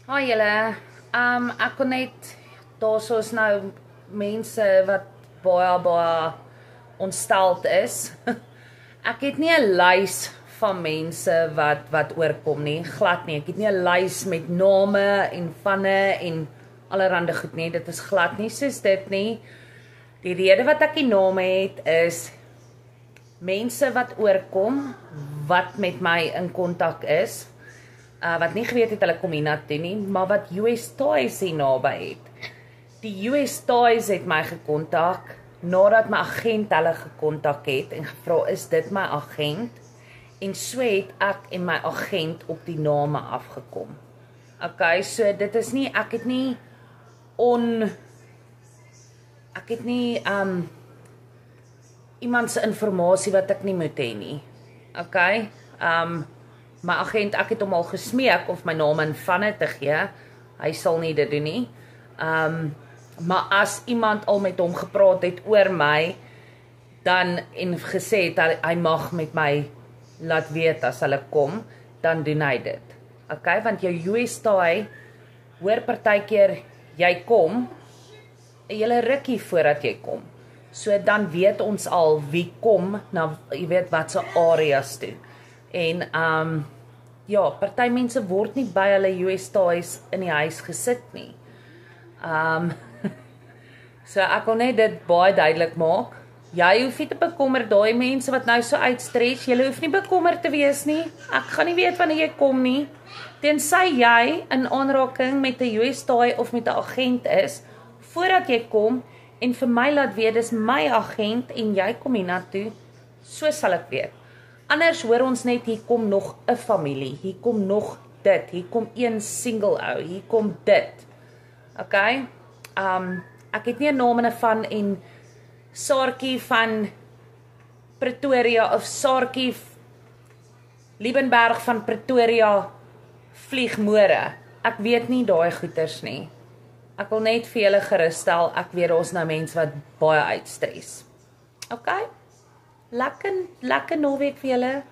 Hi julle, ek kon net, daar soos nou mense wat baie ontsteld is. Ek het nie 'n lys van mense wat oorkom nie, glad nie. Ek het nie 'n lys met name en vanne en allerhande goed nie. Dit is glad nie soos dit nie. Die rede wat ek die name het is mense wat oorkom, wat met my in kontak is. Wat nie geweet het hulle kom hiernatoe nie, maar wat US Toys hier naby het. Die US Toys het my gekontak, nadat my agent hulle gekontak het en gevra, is dit my agent? En so het ek en my agent op die name afgekom. Okay, so dit is nie, ek het nie iemand se informasie wat ek nie moet hê nie. Okay, my agent, ek het hom al gesmeek of my naam en vanne te gee. Hy sal nie dit doen nie. Maar as iemand al met hom gepraat het oor my, dan en gesê het hy mag met my laat weet as hulle kom, dan doen hy dit. Okay, want jou US taai, hoor partykeer jy kom, 'n hele rukkie voordat jy kom. So dan weet ons al wie kom na, jy weet wat se areas toe. En ja, party mense word nie by hulle US taais in die huis gesit nie. So ek wil net dit baie duidelik maak. Jy hoef nie te bekommer, daai mense wat nou so uitstres, jy hoef nie bekommer te wees nie. Ek gaan nie weet wanneer jy kom nie. Tensy jy in aanraking met 'n US taai of met 'n agent is, voordat jy kom en vir my laat weet dis my agent en jy kom hiernatoe, so sal ek weet. Anders hoor ons net, hier kom nog 'n familie, hier kom nog dit, hier kom een single ou, hier kom dit. Okay? Ek het nie 'n naam en 'n van en Saartjie van Pretoria of Saartjie Liebenberg van Pretoria vlieg môre. Ek weet nie daai goeters nie. Ek wil net vir julle gerusstel, ek weet ons nou mense wat baie uitstres. Okay? Lekker naweek vir julle.